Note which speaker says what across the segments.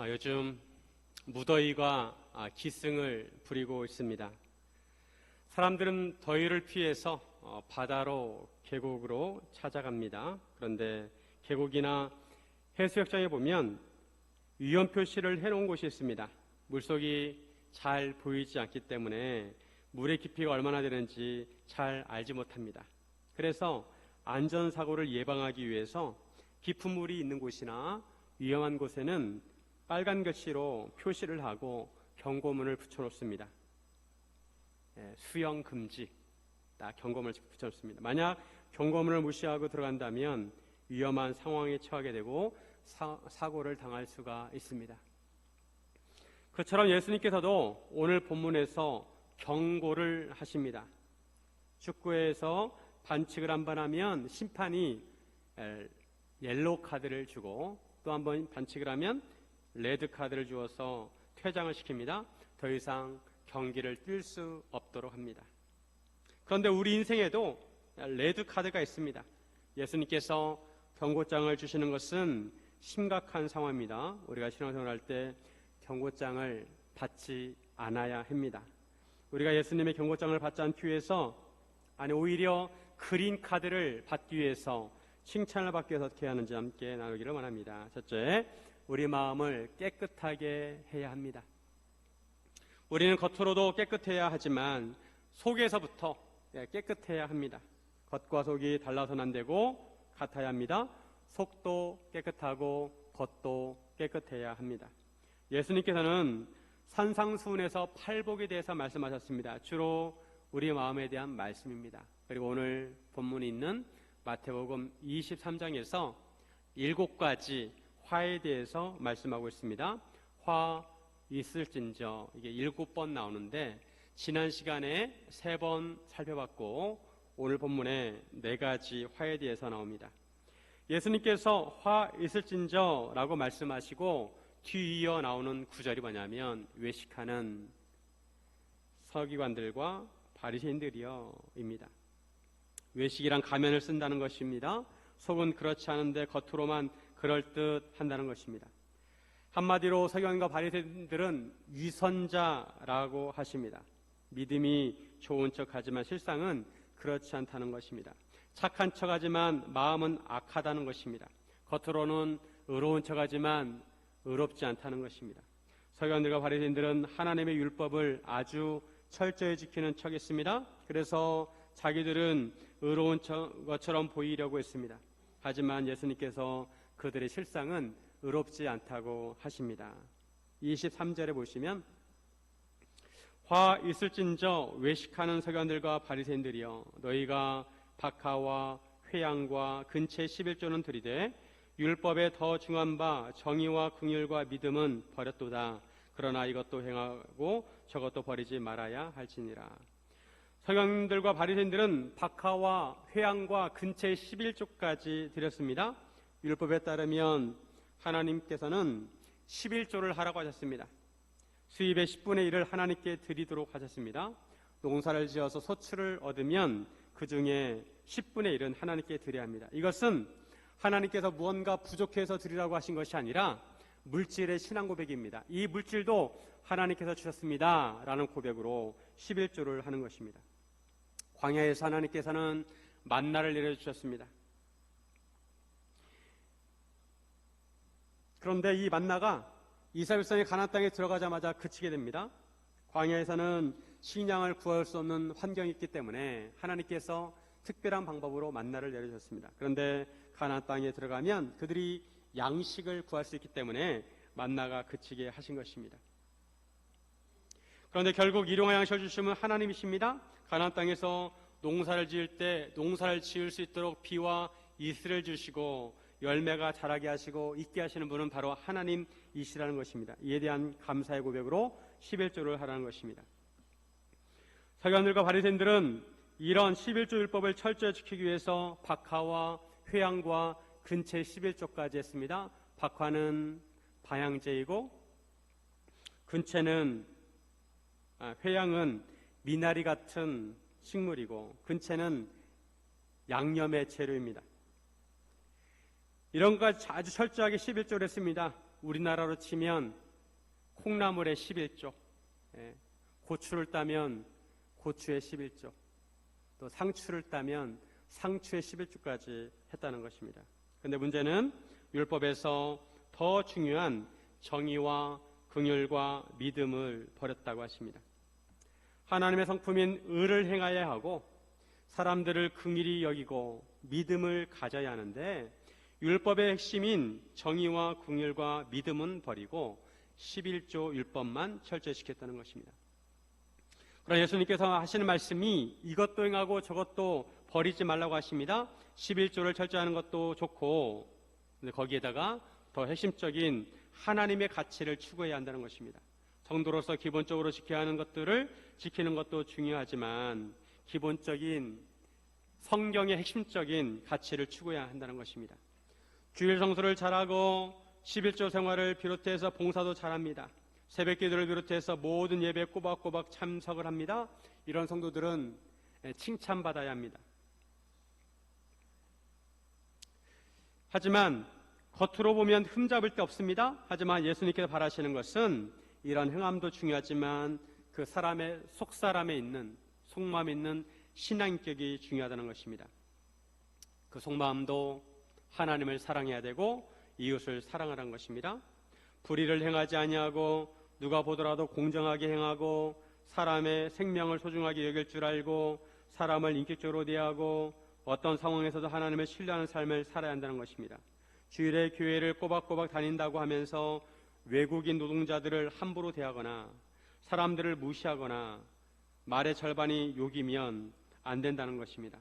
Speaker 1: 요즘 무더위가 기승을 부리고 있습니다. 사람들은 더위를 피해서 바다로, 계곡으로 찾아갑니다. 그런데 계곡이나 해수욕장에 보면 위험 표시를 해놓은 곳이 있습니다. 물속이 잘 보이지 않기 때문에 물의 깊이가 얼마나 되는지 잘 알지 못합니다. 그래서 안전사고를 예방하기 위해서 깊은 물이 있는 곳이나 위험한 곳에는 빨간 글씨로 표시를 하고 경고문을 붙여놓습니다. 수영 금지, 딱 경고문을 붙여놓습니다. 만약 경고문을 무시하고 들어간다면 위험한 상황에 처하게 되고 사고를 당할 수가 있습니다. 그처럼 예수님께서도 오늘 본문에서 경고를 하십니다. 축구에서 반칙을 한 번 하면 심판이 옐로우 카드를 주고 또 한 번 반칙을 하면 레드 카드를 주어서 퇴장을 시킵니다. 더 이상 경기를 뛸 수 없도록 합니다. 그런데 우리 인생에도 레드 카드가 있습니다. 예수님께서 경고장을 주시는 것은 심각한 상황입니다. 우리가 신앙생활을 할 때 경고장을 받지 않아야 합니다. 우리가 예수님의 경고장을 받지 않기 위해서, 오히려 그린 카드를 받기 위해서, 칭찬을 받기 위해서 어떻게 하는지 함께 나누기를 원합니다. 첫째, 우리 마음을 깨끗하게 해야 합니다. 우리는 겉으로도 깨끗해야 하지만 속에서부터 깨끗해야 합니다. 겉과 속이 달라서는 안 되고 같아야 합니다. 속도 깨끗하고 겉도 깨끗해야 합니다. 예수님께서는 산상수훈에서 팔복에 대해서 말씀하셨습니다. 주로 우리 마음에 대한 말씀입니다. 그리고 오늘 본문이 있는 마태복음 23장에서 7가지 화에 대해서 말씀하고 있습니다. 화 있을진저, 이게 7번 나오는데 지난 시간에 3번 살펴봤고 오늘 본문에 4가지 화에 대해서 나옵니다. 예수님께서 화 있을진저 라고 말씀하시고 뒤이어 나오는 구절이 뭐냐면 외식하는 서기관들과 바리새인들이여 입니다. 외식이란 가면을 쓴다는 것입니다. 속은 그렇지 않은데 겉으로만 그럴듯한다는 것입니다. 한마디로 서기관과 바리새인들은 위선자라고 하십니다. 믿음이 좋은 척하지만 실상은 그렇지 않다는 것입니다. 착한 척하지만 마음은 악하다는 것입니다. 겉으로는 의로운 척하지만 의롭지 않다는 것입니다. 서기관들과 바리새인들은 하나님의 율법을 아주 철저히 지키는 척했습니다. 그래서 자기들은 의로운 것처럼 보이려고 했습니다. 하지만 예수님께서 그들의 실상은 의롭지 않다고 하십니다. 23절에 보시면 화 있을진저 외식하는 서기관들과 바리새인들이여 너희가 박하와 회양과 근체 11조는 들이되 율법에 더 중한 바 정의와 긍휼과 믿음은 버렸도다. 그러나 이것도 행하고 저것도 버리지 말아야 할지니라. 서기관들과 바리새인들은 박하와 회양과 근체 11조까지 드렸습니다. 율법에 따르면 하나님께서는 11조를 하라고 하셨습니다. 수입의 10분의 1을 하나님께 드리도록 하셨습니다. 농사를 지어서 소출을 얻으면 그 중에 10분의 1은 하나님께 드려야 합니다. 이것은 하나님께서 무언가 부족해서 드리라고 하신 것이 아니라 물질의 신앙 고백입니다. 이 물질도 하나님께서 주셨습니다 라는 고백으로 11조를 하는 것입니다. 광야에서 하나님께서는 만나를 내려주셨습니다. 그런데 이 만나가 이스라엘 백성이 가나안 땅에 들어가자마자 그치게 됩니다. 광야에서는 식량을 구할 수 없는 환경이 있기 때문에 하나님께서 특별한 방법으로 만나를 내려주셨습니다. 그런데 가나안 땅에 들어가면 그들이 양식을 구할 수 있기 때문에 만나가 그치게 하신 것입니다. 그런데 결국 일용할 양식을 주시면 하나님이십니다. 가나안 땅에서 농사를 지을 때 농사를 지을 수 있도록 비와 이슬을 주시고 열매가 자라게 하시고 있게 하시는 분은 바로 하나님이시라는 것입니다. 이에 대한 감사의 고백으로 11조를 하라는 것입니다. 서기관들과 바리새인들은 이런 11조 율법을 철저히 지키기 위해서 박하와 회양과 근체 11조까지 했습니다. 박하는 방향제이고 회양은 미나리 같은 식물이고 근체는 양념의 재료입니다. 이런 것까지 아주 철저하게 11조를 했습니다. 우리나라로 치면 콩나물의 11조, 고추를 따면 고추의 11조, 또 상추를 따면 상추의 11조까지 했다는 것입니다. 그런데 문제는 율법에서 더 중요한 정의와 긍휼과 믿음을 버렸다고 하십니다. 하나님의 성품인 의를 행하여야 하고 사람들을 긍휼히 여기고 믿음을 가져야 하는데 율법의 핵심인 정의와 긍휼과 믿음은 버리고 11조 율법만 철저시켰다는 것입니다. 그러나 예수님께서 하시는 말씀이 이것도 행하고 저것도 버리지 말라고 하십니다. 11조를 철저하는 것도 좋고 근데 거기에다가 더 핵심적인 하나님의 가치를 추구해야 한다는 것입니다. 성도로서 기본적으로 지켜야 하는 것들을 지키는 것도 중요하지만 기본적인 성경의 핵심적인 가치를 추구해야 한다는 것입니다. 주일 성수를 잘하고 11조 생활을 비롯해서 봉사도 잘합니다. 새벽기도를 비롯해서 모든 예배에 꼬박꼬박 참석을 합니다. 이런 성도들은 칭찬받아야 합니다. 하지만 겉으로 보면 흠잡을 데 없습니다. 하지만 예수님께서 바라시는 것은 이런 행함도 중요하지만 그 사람의 속사람에 있는 속마음에 있는 신앙격이 중요하다는 것입니다. 그 속마음도 하나님을 사랑해야 되고 이웃을 사랑하라는 것입니다. 불의를 행하지 아니하고 누가 보더라도 공정하게 행하고 사람의 생명을 소중하게 여길 줄 알고 사람을 인격적으로 대하고 어떤 상황에서도 하나님을 신뢰하는 삶을 살아야 한다는 것입니다. 주일에 교회를 꼬박꼬박 다닌다고 하면서 외국인 노동자들을 함부로 대하거나 사람들을 무시하거나 말의 절반이 욕이면 안 된다는 것입니다.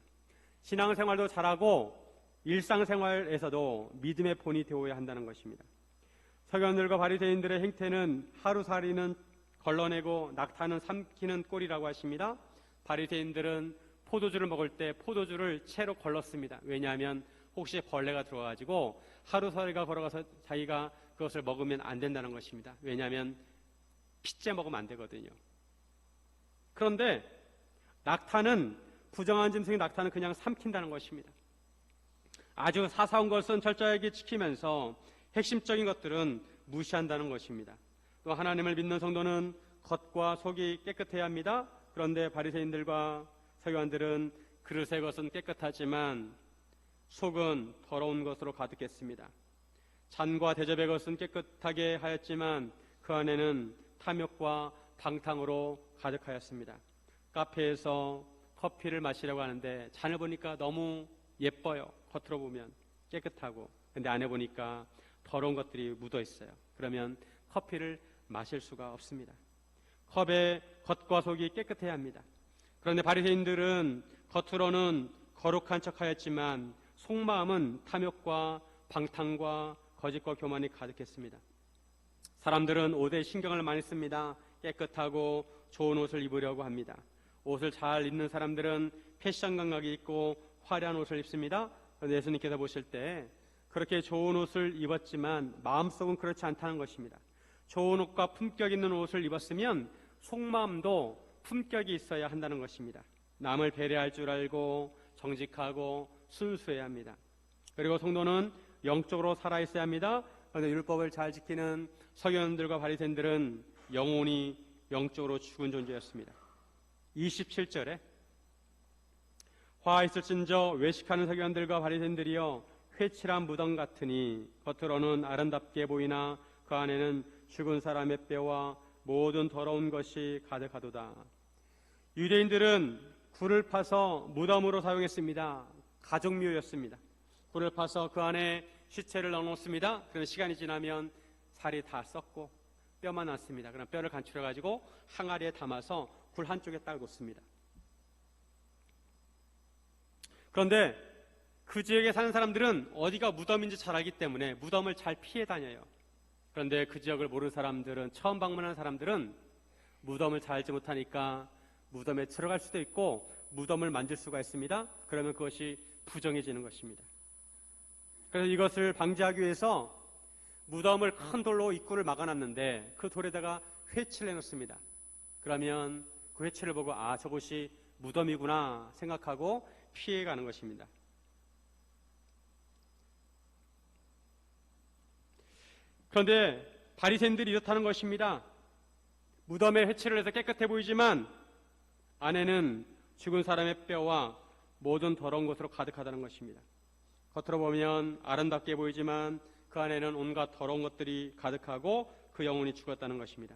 Speaker 1: 신앙생활도 잘하고 일상생활에서도 믿음의 본이 되어야 한다는 것입니다. 서기관들과 바리새인들의 행태는 하루살이는 걸러내고 낙타는 삼키는 꼴이라고 하십니다. 바리새인들은 포도주를 먹을 때 포도주를 채로 걸렀습니다. 왜냐하면 혹시 벌레가 들어와가지고 하루살이가 걸어가서 자기가 그것을 먹으면 안 된다는 것입니다. 왜냐하면 핏째 먹으면 안 되거든요. 그런데 낙타는 부정한 짐승의 낙타는 그냥 삼킨다는 것입니다. 아주 사사운 것은 철저하게 지키면서 핵심적인 것들은 무시한다는 것입니다. 또 하나님을 믿는 성도는 겉과 속이 깨끗해야 합니다. 그런데 바리새인들과 서기관들은 그릇의 것은 깨끗하지만 속은 더러운 것으로 가득했습니다. 잔과 대접의 것은 깨끗하게 하였지만 그 안에는 탐욕과 방탕으로 가득하였습니다. 카페에서 커피를 마시려고 하는데 잔을 보니까 너무 예뻐요. 겉으로 보면 깨끗하고 근데 안에 보니까 더러운 것들이 묻어 있어요. 그러면 커피를 마실 수가 없습니다. 컵의 겉과 속이 깨끗해야 합니다. 그런데 바리새인들은 겉으로는 거룩한 척하였지만 속마음은 탐욕과 방탕과 거짓과 교만이 가득했습니다. 사람들은 옷에 신경을 많이 씁니다. 깨끗하고 좋은 옷을 입으려고 합니다. 옷을 잘 입는 사람들은 패션 감각이 있고 화려한 옷을 입습니다. 그런데 예수님께서 보실 때 그렇게 좋은 옷을 입었지만 마음속은 그렇지 않다는 것입니다. 좋은 옷과 품격 있는 옷을 입었으면 속마음도 품격이 있어야 한다는 것입니다. 남을 배려할 줄 알고 정직하고 순수해야 합니다. 그리고 성도는 영적으로 살아있어야 합니다. 그런데 율법을 잘 지키는 서기관들과 바리새인들은 영혼이 영적으로 죽은 존재였습니다. 27절에 화 있을진저 외식하는 서기관들과 바리새인들이여 회칠한 무덤 같으니 겉으로는 아름답게 보이나 그 안에는 죽은 사람의 뼈와 모든 더러운 것이 가득하도다. 유대인들은 굴을 파서 무덤으로 사용했습니다. 가족묘였습니다. 굴을 파서 그 안에 시체를 넣어놓습니다. 그런 시간이 지나면 살이 다 썩고 뼈만 남습니다. 그럼 뼈를 간추려가지고 항아리에 담아서 굴 한쪽에 딱 놓습니다. 그런데 그 지역에 사는 사람들은 어디가 무덤인지 잘 알기 때문에 무덤을 잘 피해 다녀요. 그런데 그 지역을 모르는 사람들은, 처음 방문하는 사람들은 무덤을 잘 알지 못하니까 무덤에 들어갈 수도 있고 무덤을 만질 수가 있습니다. 그러면 그것이 부정해지는 것입니다. 그래서 이것을 방지하기 위해서 무덤을 큰 돌로 입구를 막아놨는데 그 돌에다가 회치를 해놓습니다. 그러면 그 회치를 보고 아, 저곳이 무덤이구나 생각하고 피해가는 것입니다. 그런데 바리새인들이 이렇다는 것입니다. 무덤에 해치를 해서 깨끗해 보이지만 안에는 죽은 사람의 뼈와 모든 더러운 것으로 가득하다는 것입니다. 겉으로 보면 아름답게 보이지만 그 안에는 온갖 더러운 것들이 가득하고 그 영혼이 죽었다는 것입니다.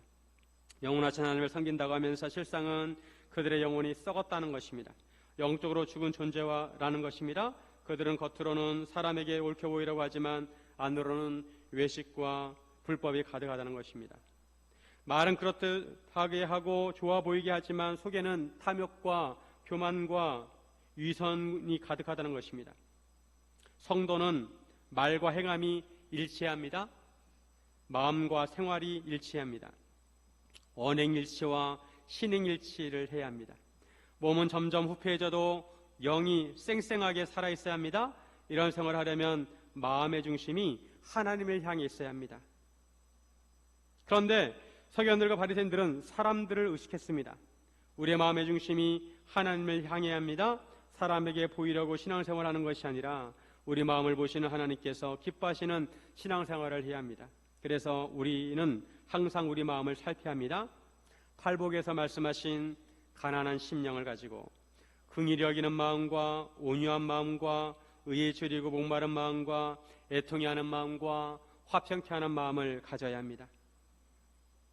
Speaker 1: 영원하신 하나님을 섬긴다고 하면서 실상은 그들의 영혼이 썩었다는 것입니다. 영적으로 죽은 존재라는 것입니다. 그들은 겉으로는 사람에게 옳게 보이려고 하지만 안으로는 외식과 불법이 가득하다는 것입니다. 말은 그렇듯하게 하고 좋아 보이게 하지만 속에는 탐욕과 교만과 위선이 가득하다는 것입니다. 성도는 말과 행함이 일치합니다. 마음과 생활이 일치합니다. 언행일치와 신행일치를 해야 합니다. 몸은 점점 후패해져도 영이 쌩쌩하게 살아있어야 합니다. 이런 생활을 하려면 마음의 중심이 하나님을 향해 있어야 합니다. 그런데 서기관들과 바리새인들은 사람들을 의식했습니다. 우리의 마음의 중심이 하나님을 향해야 합니다. 사람에게 보이려고 신앙생활을 하는 것이 아니라 우리 마음을 보시는 하나님께서 기뻐하시는 신앙생활을 해야 합니다. 그래서 우리는 항상 우리 마음을 살펴야 합니다. 팔복에서 말씀하신 가난한 심령을 가지고 긍휼히 여기는 마음과 온유한 마음과 의에 줄이고 목마른 마음과 애통해 하는 마음과 화평케 하는 마음을 가져야 합니다.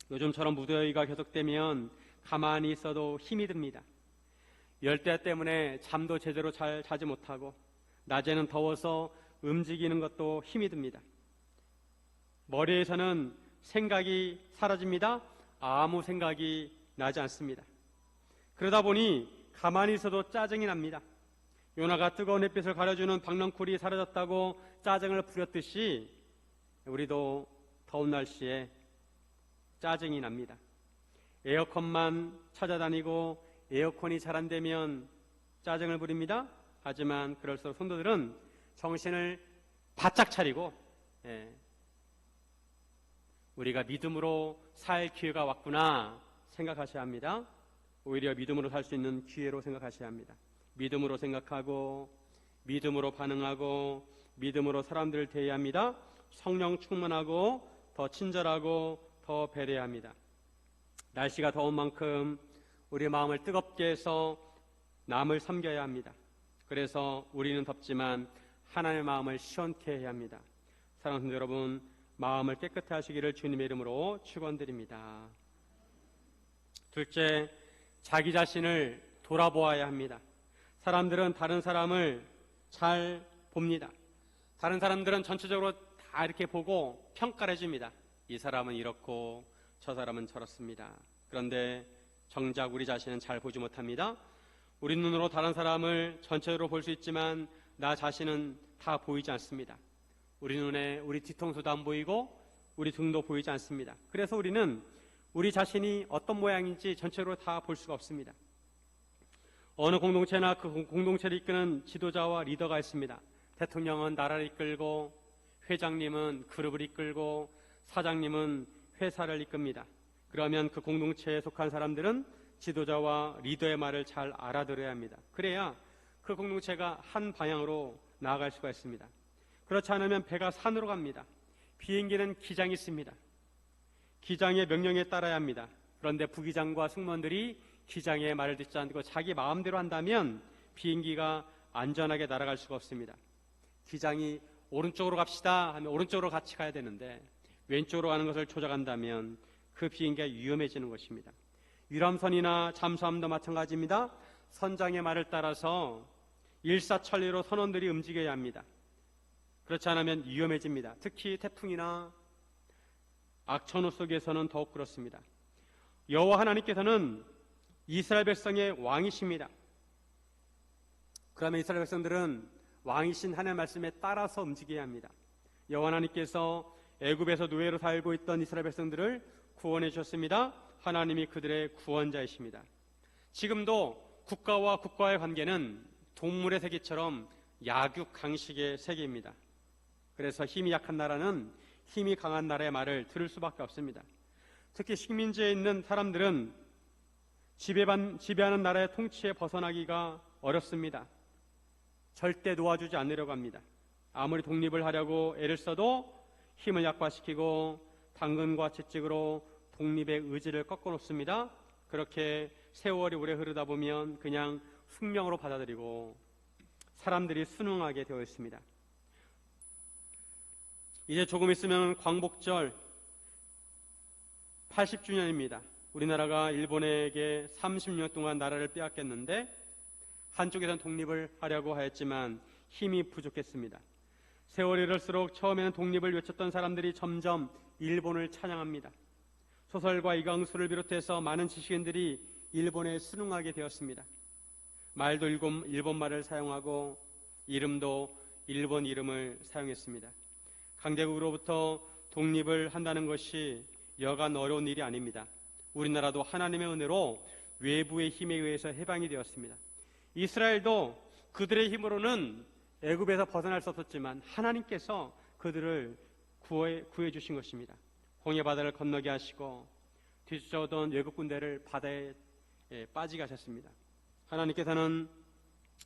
Speaker 1: 요즘처럼 무더위가 계속되면 가만히 있어도 힘이 듭니다. 열대 때문에 잠도 제대로 잘 자지 못하고 낮에는 더워서 움직이는 것도 힘이 듭니다. 머리에서는 생각이 사라집니다. 아무 생각이 나지 않습니다. 그러다 보니 가만히 있어도 짜증이 납니다. 요나가 뜨거운 햇빛을 가려주는 박넝쿨이 사라졌다고 짜증을 부렸듯이 우리도 더운 날씨에 짜증이 납니다. 에어컨만 찾아다니고 에어컨이 잘 안 되면 짜증을 부립니다. 하지만 그럴수록 성도들은 정신을 바짝 차리고 우리가 믿음으로 살 기회가 왔구나 생각하셔야 합니다. 오히려 믿음으로 살 수 있는 기회로 생각하셔야 합니다. 믿음으로 생각하고 믿음으로 반응하고 믿음으로 사람들을 대해야 합니다. 성령 충만하고 더 친절하고 더 배려해야 합니다. 날씨가 더운 만큼 우리 마음을 뜨겁게 해서 남을 섬겨야 합니다. 그래서 우리는 덥지만 하나님의 마음을 시원케 해야 합니다. 사랑하는 여러분, 마음을 깨끗해 하시기를 주님의 이름으로 축원드립니다. 둘째, 자기 자신을 돌아보아야 합니다. 사람들은 다른 사람을 잘 봅니다. 다른 사람들은 전체적으로 다 이렇게 보고 평가를 해줍니다. 이 사람은 이렇고 저 사람은 저렇습니다. 그런데 정작 우리 자신은 잘 보지 못합니다. 우리 눈으로 다른 사람을 전체적으로 볼 수 있지만 나 자신은 다 보이지 않습니다. 우리 눈에 우리 뒤통수도 안 보이고 우리 등도 보이지 않습니다. 그래서 우리는 우리 자신이 어떤 모양인지 전체적으로 다 볼 수가 없습니다. 어느 공동체나 그 공동체를 이끄는 지도자와 리더가 있습니다. 대통령은 나라를 이끌고 회장님은 그룹을 이끌고 사장님은 회사를 이끕니다. 그러면 그 공동체에 속한 사람들은 지도자와 리더의 말을 잘 알아들어야 합니다. 그래야 그 공동체가 한 방향으로 나아갈 수가 있습니다. 그렇지 않으면 배가 산으로 갑니다. 비행기는 기장이 있습니다. 기장의 명령에 따라야 합니다. 그런데 부기장과 승무원들이 기장의 말을 듣지 않고 자기 마음대로 한다면 비행기가 안전하게 날아갈 수가 없습니다. 기장이 오른쪽으로 갑시다 하면 오른쪽으로 같이 가야 되는데 왼쪽으로 가는 것을 조작한다면 그 비행기가 위험해지는 것입니다. 유람선이나 잠수함도 마찬가지입니다. 선장의 말을 따라서 일사천리로 선원들이 움직여야 합니다. 그렇지 않으면 위험해집니다. 특히 태풍이나 악천후 속에서는 더욱 그렇습니다. 여호와 하나님께서는 이스라엘 백성의 왕이십니다. 그러면 이스라엘 백성들은 왕이신 하나님의 말씀에 따라서 움직여야 합니다. 여호와 하나님께서 애굽에서 노예로 살고 있던 이스라엘 백성들을 구원해 주셨습니다. 하나님이 그들의 구원자이십니다. 지금도 국가와 국가의 관계는 동물의 세계처럼 약육강식의 세계입니다. 그래서 힘이 약한 나라는 힘이 강한 나라의 말을 들을 수밖에 없습니다. 특히 식민지에 있는 사람들은 지배하는 나라의 통치에 벗어나기가 어렵습니다. 절대 놓아주지 않으려고 합니다. 아무리 독립을 하려고 애를 써도 힘을 약화시키고 당근과 채찍으로 독립의 의지를 꺾어놓습니다. 그렇게 세월이 오래 흐르다 보면 그냥 숙명으로 받아들이고 사람들이 순응하게 되어 있습니다. 이제 조금 있으면 광복절 80주년입니다. 우리나라가 일본에게 30년 동안 나라를 빼앗겼는데 한쪽에선 독립을 하려고 하였지만 힘이 부족했습니다. 세월이 흐를수록 처음에는 독립을 외쳤던 사람들이 점점 일본을 찬양합니다. 소설가 이광수를 비롯해서 많은 지식인들이 일본에 순응하게 되었습니다. 말도 일본말을 사용하고 이름도 일본 이름을 사용했습니다. 강대국으로부터 독립을 한다는 것이 여간 어려운 일이 아닙니다. 우리나라도 하나님의 은혜로 외부의 힘에 의해서 해방이 되었습니다. 이스라엘도 그들의 힘으로는 애굽에서 벗어날 수 없었지만 하나님께서 그들을 구해 주신 것입니다. 홍해 바다를 건너게 하시고 뒤쫓아오던 외국 군대를 바다에 빠지게 하셨습니다. 하나님께서는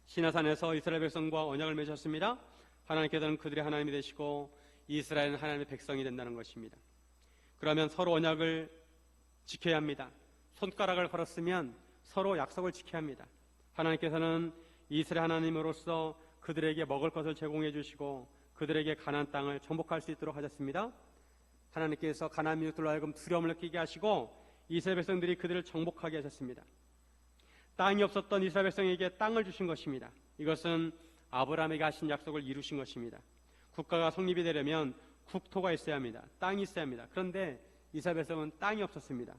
Speaker 1: 시나산에서 이스라엘 백성과 언약을 맺으셨습니다. 하나님께서는 그들의 하나님이 되시고 이스라엘은 하나님의 백성이 된다는 것입니다. 그러면 서로 언약을 지켜야 합니다. 손가락을 걸었으면 서로 약속을 지켜야 합니다. 하나님께서는 이스라엘 하나님으로서 그들에게 먹을 것을 제공해 주시고 그들에게 가나안 땅을 정복할 수 있도록 하셨습니다. 하나님께서 가나안 민족들로 하여금 두려움을 느끼게 하시고 이스라엘 백성들이 그들을 정복하게 하셨습니다. 땅이 없었던 이스라엘 백성에게 땅을 주신 것입니다. 이것은 아브라함에게 하신 약속을 이루신 것입니다. 국가가 성립이 되려면 국토가 있어야 합니다. 땅이 있어야 합니다. 그런데 이스라엘 백성은 땅이 없었습니다.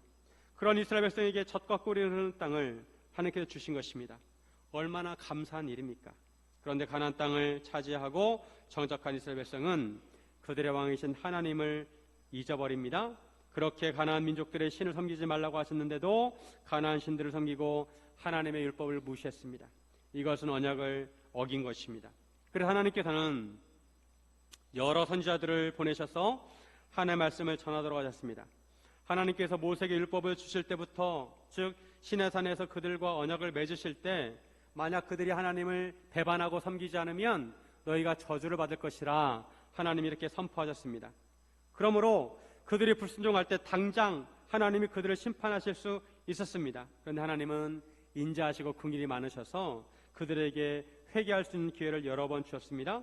Speaker 1: 그런 이스라엘 백성에게 젖과 꿀이 흐르는 땅을 하나님께서 주신 것입니다. 얼마나 감사한 일입니까? 그런데 가나안 땅을 차지하고 정착한 이스라엘 백성은 그들의 왕이신 하나님을 잊어버립니다. 그렇게 가나안 민족들의 신을 섬기지 말라고 하셨는데도 가나안 신들을 섬기고 하나님의 율법을 무시했습니다. 이것은 언약을 어긴 것입니다. 그래서 하나님께서는 여러 선지자들을 보내셔서 하나님의 말씀을 전하도록 하셨습니다. 하나님께서 모세에게 율법을 주실 때부터, 즉 시내산에서 그들과 언약을 맺으실 때 만약 그들이 하나님을 배반하고 섬기지 않으면 너희가 저주를 받을 것이라 하나님이 이렇게 선포하셨습니다. 그러므로 그들이 불순종할 때 당장 하나님이 그들을 심판하실 수 있었습니다. 그런데 하나님은 인자하시고 긍휼이 많으셔서 그들에게 회개할 수 있는 기회를 여러 번 주셨습니다.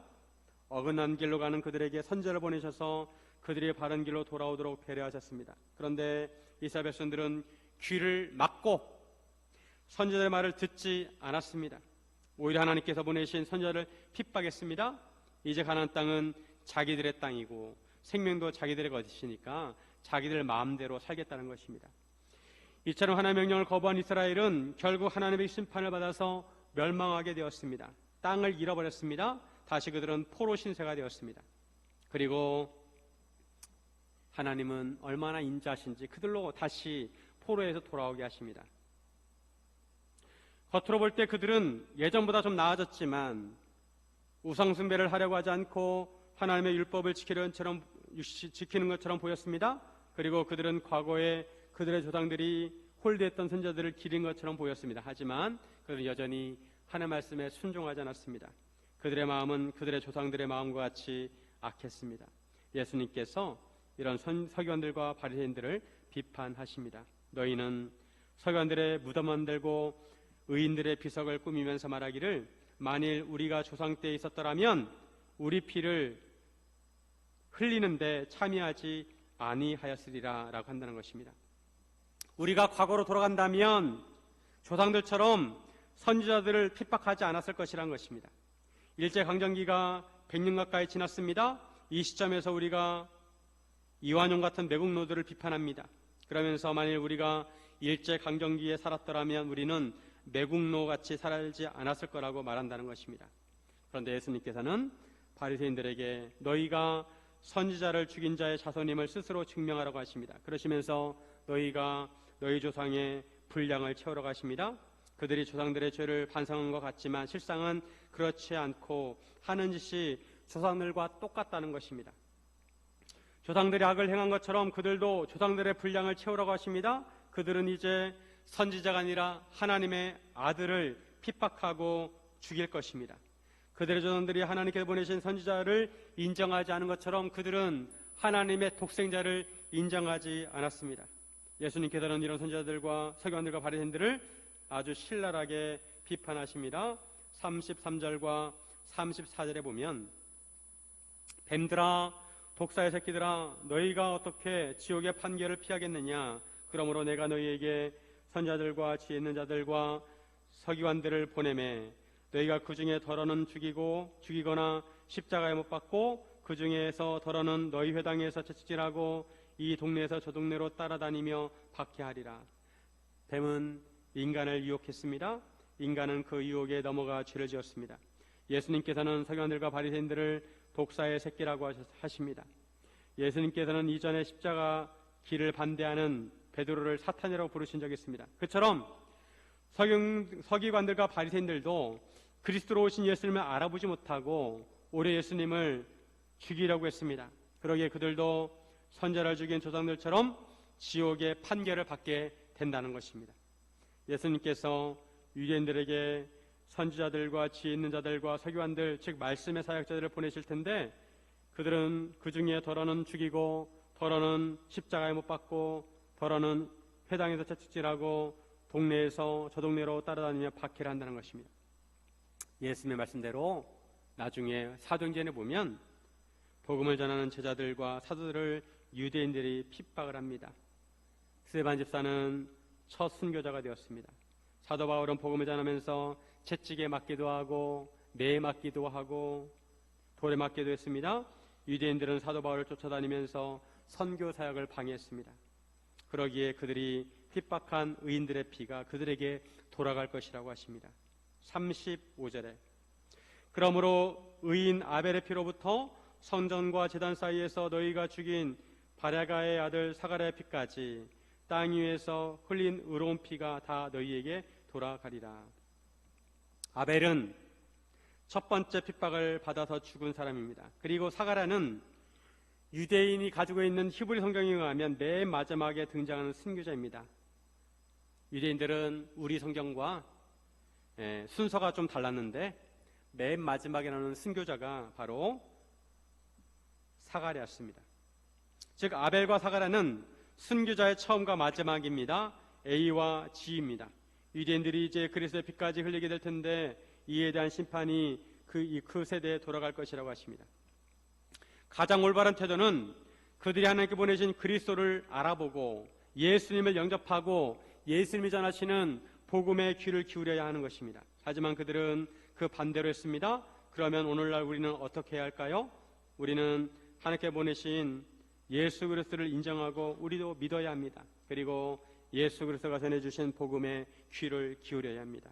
Speaker 1: 어긋난 길로 가는 그들에게 선지자를 보내셔서 그들이 바른 길로 돌아오도록 배려하셨습니다. 그런데 이스라엘 백성들은 귀를 막고 선지자의 말을 듣지 않았습니다. 오히려 하나님께서 보내신 선지자를 핍박했습니다. 이제 가나안 땅은 자기들의 땅이고 생명도 자기들의 것이니까 자기들 마음대로 살겠다는 것입니다. 이처럼 하나님의 명령을 거부한 이스라엘은 결국 하나님의 심판을 받아서 멸망하게 되었습니다. 땅을 잃어버렸습니다. 다시 그들은 포로 신세가 되었습니다. 그리고 하나님은 얼마나 인자하신지 그들로 다시 포로에서 돌아오게 하십니다. 겉으로 볼 때 그들은 예전보다 좀 나아졌지만 우상숭배를 하려고 하지 않고 하나님의 율법을 지키는 것처럼 보였습니다. 그리고 그들은 과거에 그들의 조상들이 홀대했던 선지자들을 기린 것처럼 보였습니다. 하지만 그들은 여전히 하나님의 말씀에 순종하지 않았습니다. 그들의 마음은 그들의 조상들의 마음과 같이 악했습니다. 예수님께서 이런 서기관들과 바리새인들을 비판하십니다. 너희는 서기관들의 무덤 만들고 의인들의 비석을 꾸미면서 말하기를 만일 우리가 조상 때에 있었더라면 우리 피를 흘리는데 참여하지 아니하였으리라 라고 한다는 것입니다. 우리가 과거로 돌아간다면 조상들처럼 선지자들을 핍박하지 않았을 것이라는 것입니다. 일제강점기가 100년 가까이 지났습니다. 이 시점에서 우리가 이완용 같은 매국노들을 비판합니다. 그러면서 만일 우리가 일제강점기에 살았더라면 우리는 매국노같이 살지 않았을 거라고 말한다는 것입니다. 그런데 예수님께서는 바리새인들에게 너희가 선지자를 죽인 자의 자손임을 스스로 증명하라고 하십니다. 그러시면서 너희가 너희 조상의 분량을 채우러 가십니다. 그들이 조상들의 죄를 반성한 것 같지만 실상은 그렇지 않고 하는 짓이 조상들과 똑같다는 것입니다. 조상들이 악을 행한 것처럼 그들도 조상들의 분량을 채우라고 하십니다. 그들은 이제 선지자가 아니라 하나님의 아들을 핍박하고 죽일 것입니다. 그들의 조상들이 하나님께서 보내신 선지자를 인정하지 않은 것처럼 그들은 하나님의 독생자를 인정하지 않았습니다. 예수님께서는 이런 선지자들과 서기관들과 바리새인들을 아주 신랄하게 비판하십니다. 33절과 34절에 보면 뱀들아 독사의 새끼들아 너희가 어떻게 지옥의 판결을 피하겠느냐. 그러므로 내가 너희에게 선지자들과 지혜 있는 자들과 서기관들을 보내매 너희가 그 중에 더러는 죽이거나 십자가에 못 박고 그 중에서 더러는 너희 회당에서 채찍질하고 이 동네에서 저 동네로 따라다니며 박해하리라. 뱀은 인간을 유혹했습니다. 인간은 그 유혹에 넘어가 죄를 지었습니다. 예수님께서는 서기관들과 바리새인들을 독사의 새끼라고 하십니다. 예수님께서는 이전에 십자가 길을 반대하는 베드로를 사탄이라고 부르신 적이 있습니다. 그처럼 서기관들과 바리새인들도 그리스도로 오신 예수님을 알아보지 못하고 오히려 예수님을 죽이려고 했습니다. 그러기에 그들도 선지자를 죽인 조상들처럼 지옥의 판결을 받게 된다는 것입니다. 예수님께서 유대인들에게 선지자들과 지혜 있는 자들과 서기관들, 즉 말씀의 사역자들을 보내실 텐데 그들은 그 중에 더러는 죽이고 더러는 십자가에 못 박고 더러는 회당에서 채찍질하고 동네에서 저 동네로 따라다니며 박해를 한다는 것입니다. 예수님의 말씀대로 나중에 사도행전에 보면 복음을 전하는 제자들과 사도들을 유대인들이 핍박을 합니다. 스데반 집사는 첫 순교자가 되었습니다. 사도 바울은 복음을 전하면서 채찍에 맞기도 하고 매에 맞기도 하고 돌에 맞기도 했습니다. 유대인들은 사도 바울을 쫓아다니면서 선교 사역을 방해했습니다. 그러기에 그들이 핍박한 의인들의 피가 그들에게 돌아갈 것이라고 하십니다. 35절에 그러므로 의인 아벨의 피로부터 성전과 제단 사이에서 너희가 죽인 바랴가의 아들 사가랴의 피까지 땅 위에서 흘린 의로운 피가 다 너희에게 돌아가리라. 아벨은 첫 번째 핍박을 받아서 죽은 사람입니다. 그리고 사가랴는 유대인이 가지고 있는 히브리 성경에 의하면 맨 마지막에 등장하는 순교자입니다. 유대인들은 우리 성경과 순서가 좀 달랐는데 맨 마지막에 나오는 순교자가 바로 사가랴였습니다. 즉 아벨과 사가랴는 순교자의 처음과 마지막입니다. A와 G입니다. 유대인들이 이제 그리스도의 피까지 흘리게 될 텐데 이에 대한 심판이 그 세대에 돌아갈 것이라고 하십니다. 가장 올바른 태도는 그들이 하나님께 보내신 그리스도를 알아보고 예수님을 영접하고 예수님이 전하시는 복음의 귀를 기울여야 하는 것입니다. 하지만 그들은 그 반대로 했습니다. 그러면 오늘날 우리는 어떻게 해야 할까요? 우리는 하나님께 보내신 예수 그리스도를 인정하고 우리도 믿어야 합니다. 그리고 예수 그리스도가 전해주신 복음의 귀를 기울여야 합니다.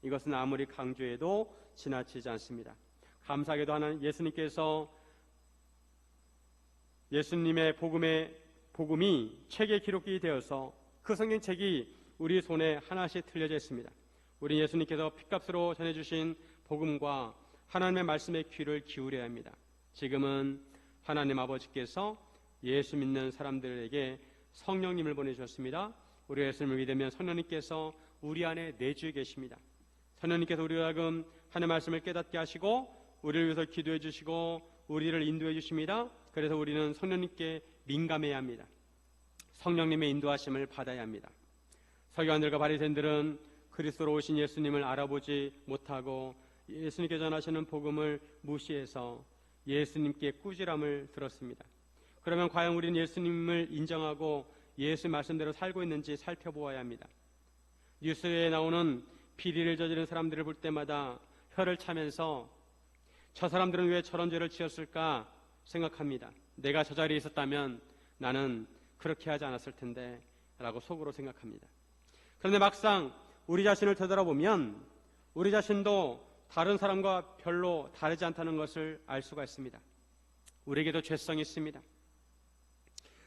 Speaker 1: 이것은 아무리 강조해도 지나치지 않습니다. 감사하게도 하나님 예수님께서 예수님의 복음이 책에 기록이 되어서 그 성경책이 우리 손에 하나씩 틀려져 있습니다. 우리 예수님께서 핏값으로 전해주신 복음과 하나님의 말씀의 귀를 기울여야 합니다. 지금은 하나님 아버지께서 예수 믿는 사람들에게 성령님을 보내주셨습니다. 우리 예수님을 믿으면 성령님께서 우리 안에 내주에 계십니다. 성령님께서 우리로 하여금 하나님의 말씀을 깨닫게 하시고 우리를 위해서 기도해 주시고 우리를 인도해 주십니다. 그래서 우리는 성령님께 민감해야 합니다. 성령님의 인도하심을 받아야 합니다. 서기관들과 바리새인들은 그리스도로 오신 예수님을 알아보지 못하고 예수님께 전하시는 복음을 무시해서 예수님께 꾸지람을 들었습니다. 그러면 과연 우리는 예수님을 인정하고 예수 말씀대로 살고 있는지 살펴보아야 합니다. 뉴스에 나오는 비리를 저지른 사람들을 볼 때마다 혀를 차면서 저 사람들은 왜 저런 죄를 지었을까 생각합니다. 내가 저 자리에 있었다면 나는 그렇게 하지 않았을 텐데 라고 속으로 생각합니다. 그런데 막상 우리 자신을 되돌아보면 우리 자신도 다른 사람과 별로 다르지 않다는 것을 알 수가 있습니다. 우리에게도 죄성이 있습니다.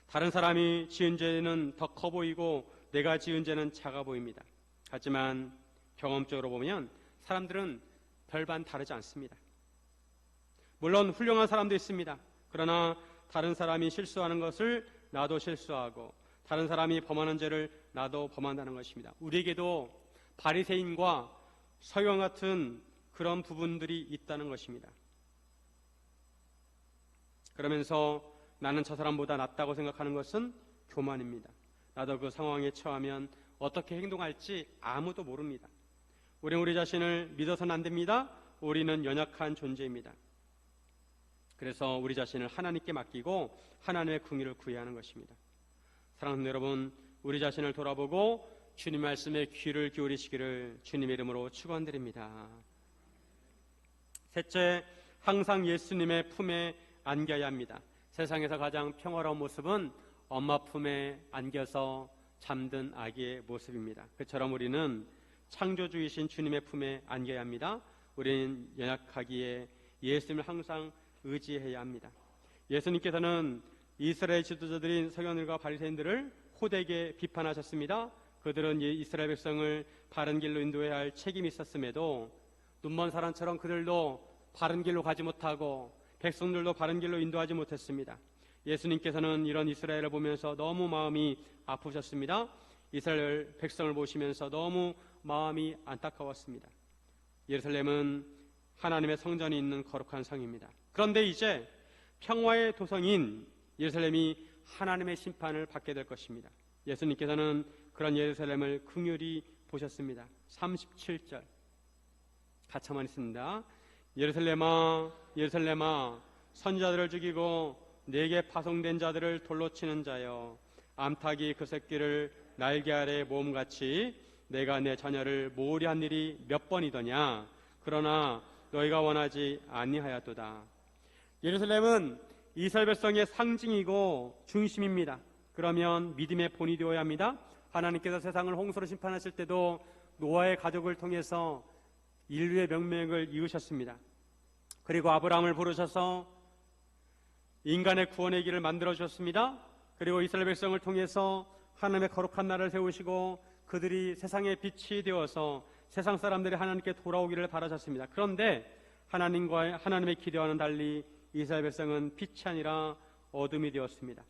Speaker 1: 다른 사람이 지은 죄는 더 커 보이고 내가 지은 죄는 작아 보입니다. 하지만 경험적으로 보면 사람들은 별반 다르지 않습니다. 물론 훌륭한 사람도 있습니다. 그러나 다른 사람이 실수하는 것을 나도 실수하고 다른 사람이 범하는 죄를 나도 범한다는 것입니다. 우리에게도 바리새인과 서기관 같은 그런 부분들이 있다는 것입니다. 그러면서 나는 저 사람보다 낫다고 생각하는 것은 교만입니다. 나도 그 상황에 처하면 어떻게 행동할지 아무도 모릅니다. 우리는 우리 자신을 믿어서는 안 됩니다. 우리는 연약한 존재입니다. 그래서 우리 자신을 하나님께 맡기고 하나님의 긍휼을 구해야 하는 것입니다. 사랑하는 여러분, 우리 자신을 돌아보고 주님 말씀에 귀를 기울이시기를 주님의 이름으로 축원드립니다. 셋째, 항상 예수님의 품에 안겨야 합니다. 세상에서 가장 평화로운 모습은 엄마 품에 안겨서 잠든 아기의 모습입니다. 그처럼 우리는 창조주이신 주님의 품에 안겨야 합니다. 우리는 연약하기에 예수님을 항상 의지해야 합니다. 예수님께서는 이스라엘 지도자들인 서기관들과 바리새인들을 호되게 비판하셨습니다. 그들은 이스라엘 백성을 바른 길로 인도해야 할 책임이 있었음에도 눈먼 사람처럼 그들도 바른 길로 가지 못하고 백성들도 바른 길로 인도하지 못했습니다. 예수님께서는 이런 이스라엘을 보면서 너무 마음이 아프셨습니다. 이스라엘 백성을 보시면서 너무 마음이 안타까웠습니다. 예루살렘은 하나님의 성전이 있는 거룩한 성입니다. 그런데 이제 평화의 도성인 예루살렘이 하나님의 심판을 받게 될 것입니다. 예수님께서는 그런 예루살렘을 긍휼히 보셨습니다. 37절 같이 한번 있습니다. 예루살렘아 예루살렘아 선지자들을 죽이고 내게 파송된 자들을 돌로 치는 자여, 암탉이 그 새끼를 날개 아래 모음같이 내가 내 자녀를 모으려 한 일이 몇 번이더냐. 그러나 너희가 원하지 아니하였도다. 예루살렘은 이스라엘 백성의 상징이고 중심입니다. 그러면 믿음의 본이 되어야 합니다. 하나님께서 세상을 홍수로 심판하실 때도 노아의 가족을 통해서 인류의 명맥을 이으셨습니다. 그리고 아브라함을 부르셔서 인간의 구원의 길을 만들어 주셨습니다. 그리고 이스라엘 백성을 통해서 하나님의 거룩한 나라를 세우시고 그들이 세상의 빛이 되어서 세상 사람들이 하나님께 돌아오기를 바라셨습니다. 그런데 하나님의 기대와는 달리 이스라엘 백성은 빛이 아니라 어둠이 되었습니다.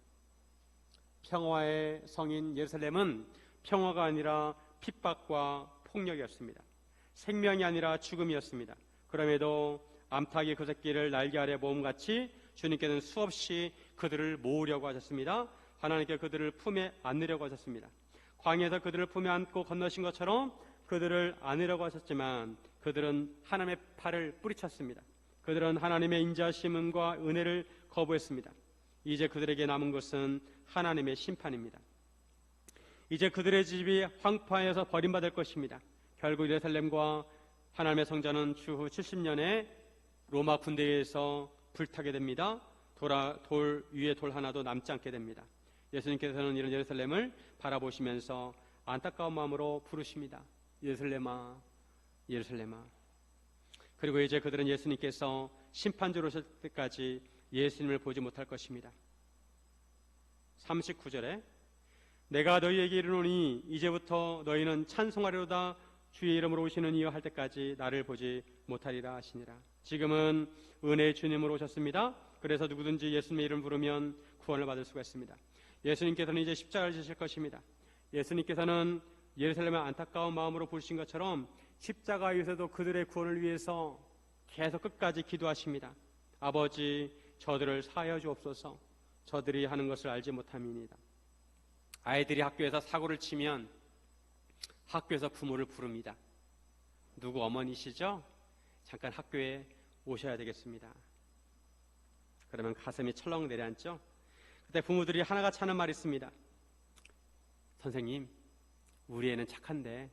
Speaker 1: 평화의 성인 예루살렘은 평화가 아니라 핍박과 폭력이었습니다. 생명이 아니라 죽음이었습니다. 그럼에도 암탉이 그 새끼를 날개 아래 모음같이 주님께서는 수없이 그들을 모으려고 하셨습니다. 하나님께 그들을 품에 안으려고 하셨습니다. 광야에서 그들을 품에 안고 건너신 것처럼 그들을 안으려고 하셨지만 그들은 하나님의 팔을 뿌리쳤습니다. 그들은 하나님의 인자심과 은혜를 거부했습니다. 이제 그들에게 남은 것은 하나님의 심판입니다. 이제 그들의 집이 황폐하여서 버림받을 것입니다. 결국 예루살렘과 하나님의 성전은 추후 70년에 로마 군대에 의해서 불타게 됩니다. 돌 위에 돌 하나도 남지 않게 됩니다. 예수님께서는 이런 예루살렘을 바라보시면서 안타까운 마음으로 부르십니다. 예루살렘아 예루살렘아. 그리고 이제 그들은 예수님께서 심판주로 오실 때까지 예수님을 보지 못할 것입니다. 39절에 내가 너희에게 이르노니 이제부터 너희는 찬송하리로다 주의 이름으로 오시는 이여 할 때까지 나를 보지 못하리라 하시니라. 지금은 은혜의 주님으로 오셨습니다. 그래서 누구든지 예수님의 이름을 부르면 구원을 받을 수가 있습니다. 예수님께서는 이제 십자가를 지실 것입니다. 예수님께서는 예루살렘의 안타까운 마음으로 부르신 것처럼 십자가에서도 그들의 구원을 위해서 계속 끝까지 기도하십니다. 아버지 저들을 사하여 주옵소서. 저들이 하는 것을 알지 못함이니이다. 아이들이 학교에서 사고를 치면 학교에서 부모를 부릅니다. 누구 어머니시죠? 잠깐 학교에 오셔야 되겠습니다. 그러면 가슴이 철렁 내려앉죠? 그때 부모들이 하나같이 하는 말이 있습니다. 선생님, 우리 애는 착한데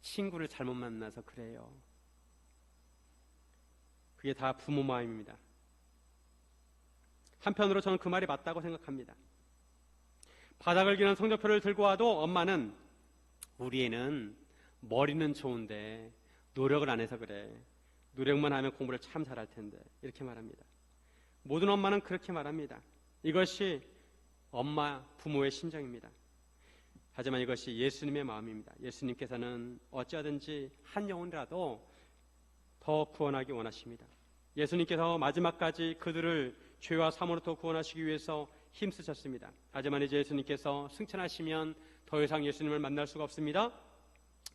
Speaker 1: 친구를 잘못 만나서 그래요. 그게 다 부모 마음입니다. 한편으로 저는 그 말이 맞다고 생각합니다. 바닥을 기는 성적표를 들고 와도 엄마는 우리 애는 머리는 좋은데 노력을 안 해서 그래. 노력만 하면 공부를 참 잘할 텐데. 이렇게 말합니다. 모든 엄마는 그렇게 말합니다. 이것이 엄마, 부모의 심정입니다. 하지만 이것이 예수님의 마음입니다. 예수님께서는 어찌하든지 한 영혼이라도 더 구원하기 원하십니다. 예수님께서 마지막까지 그들을 죄와 사망으로부터 구원하시기 위해서 힘쓰셨습니다. 하지만 이제 예수님께서 승천하시면 더 이상 예수님을 만날 수가 없습니다.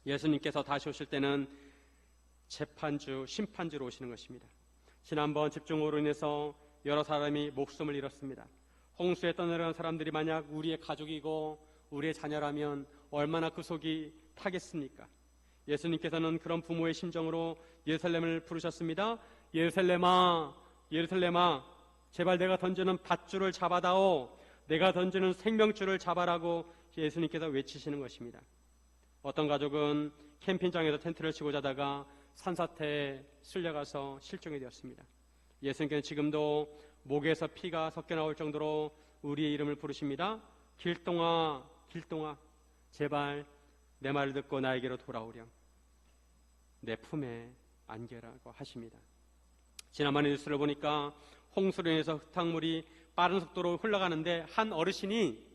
Speaker 1: 예수님께서 다시 오실 때는 재판주, 심판주로 오시는 것입니다. 지난번 집중호우로 인해서 여러 사람이 목숨을 잃었습니다. 홍수에 떠내려간 사람들이 만약 우리의 가족이고 우리의 자녀라면 얼마나 그 속이 타겠습니까? 예수님께서는 그런 부모의 심정으로 예루살렘을 부르셨습니다. 예루살렘아, 예루살렘아, 제발 내가 던지는 밧줄을 잡아다오. 내가 던지는 생명줄을 잡아라고 예수님께서 외치시는 것입니다. 어떤 가족은 캠핑장에서 텐트를 치고 자다가 산사태에 쓸려가서 실종이 되었습니다. 예수님께서는 지금도 목에서 피가 섞여 나올 정도로 우리의 이름을 부르십니다. 길동아, 길동아, 제발 내 말을 듣고 나에게로 돌아오렴. 내 품에 안겨라고 하십니다. 지난번에 뉴스를 보니까 홍수로 인해서 흙탕물이 빠른 속도로 흘러가는데 한 어르신이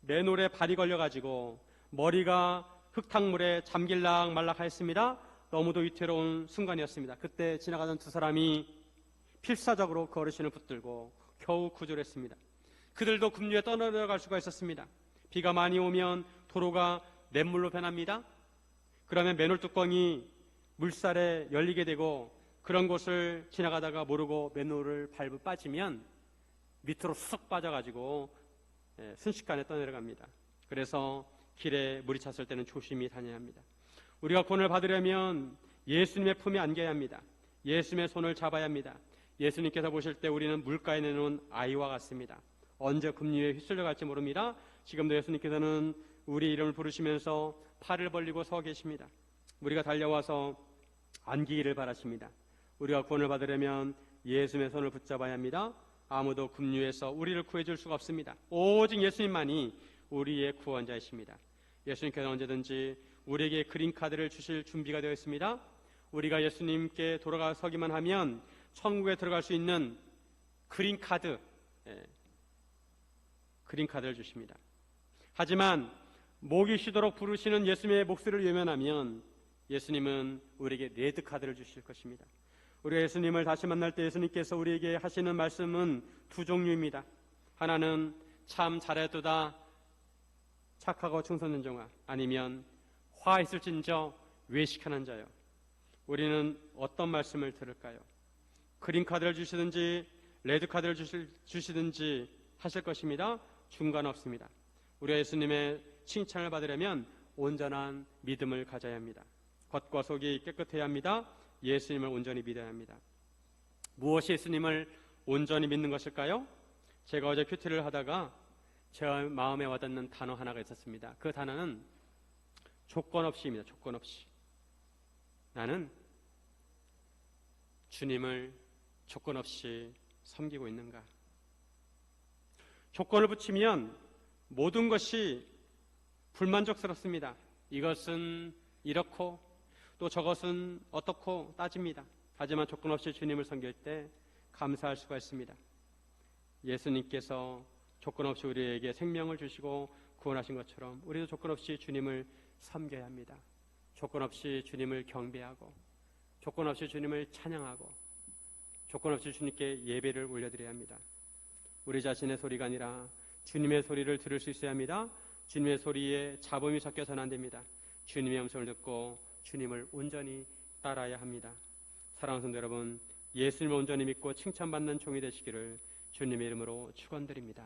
Speaker 1: 맨홀에 발이 걸려가지고 머리가 흙탕물에 잠길락 말락 하였습니다. 너무도 위태로운 순간이었습니다. 그때 지나가던 두 사람이 필사적으로 그 어르신을 붙들고 겨우 구조를 했습니다. 그들도 급류에 떠내려갈 수가 있었습니다. 비가 많이 오면 도로가 냇물로 변합니다. 그러면 맨홀 뚜껑이 물살에 열리게 되고 그런 곳을 지나가다가 모르고 맨홀을 밟고 빠지면 밑으로 쑥 빠져가지고 순식간에 떠내려갑니다. 그래서 길에 물이 찼을 때는 조심히 다녀야 합니다. 우리가 구원을 받으려면 예수님의 품에 안겨야 합니다. 예수님의 손을 잡아야 합니다. 예수님께서 보실 때 우리는 물가에 내놓은 아이와 같습니다. 언제 급류에 휩쓸려 갈지 모릅니다. 지금도 예수님께서는 우리 이름을 부르시면서 팔을 벌리고 서 계십니다. 우리가 달려와서 안기기를 바라십니다. 우리가 구원을 받으려면 예수님의 손을 붙잡아야 합니다. 아무도 급류에서 우리를 구해줄 수가 없습니다. 오직 예수님만이 우리의 구원자이십니다. 예수님께서 언제든지 우리에게 그린카드를 주실 준비가 되어 있습니다. 우리가 예수님께 돌아서기만 하면 천국에 들어갈 수 있는 그린카드를 주십니다. 하지만 목이 쉬도록 부르시는 예수님의 목소리를 외면하면 예수님은 우리에게 레드카드를 주실 것입니다. 우리가 예수님을 다시 만날 때 예수님께서 우리에게 하시는 말씀은 두 종류입니다. 하나는 참 잘해도다 착하고 충성된 종아, 아니면 화 있을진저 외식하는 자요. 우리는 어떤 말씀을 들을까요? 그린카드를 주시든지 레드카드를 주시든지 하실 것입니다. 중간 없습니다. 우리가 예수님의 칭찬을 받으려면 온전한 믿음을 가져야 합니다. 겉과 속이 깨끗해야 합니다. 예수님을 온전히 믿어야 합니다. 무엇이 예수님을 온전히 믿는 것일까요? 제가 어제 큐티를 하다가 제 마음에 와닿는 단어 하나가 있었습니다. 그 단어는 조건 없이입니다. 조건 없이. 나는 주님을 조건 없이 섬기고 있는가? 조건을 붙이면 모든 것이 불만족스럽습니다. 이것은 이렇고 또 저것은 어떻고 따집니다. 하지만 조건 없이 주님을 섬길 때 감사할 수가 있습니다. 예수님께서 조건 없이 우리에게 생명을 주시고 구원하신 것처럼 우리도 조건 없이 주님을 섬겨야 합니다. 조건 없이 주님을 경배하고 조건 없이 주님을 찬양하고 조건 없이 주님께 예배를 올려드려야 합니다. 우리 자신의 소리가 아니라 주님의 소리를 들을 수 있어야 합니다. 주님의 소리에 잡음이 섞여서는 안 됩니다. 주님의 음성을 듣고 주님을 온전히 따라야 합니다. 사랑하는 성도 여러분, 예수님을 온전히 믿고 칭찬받는 종이 되시기를 주님의 이름으로 축원드립니다.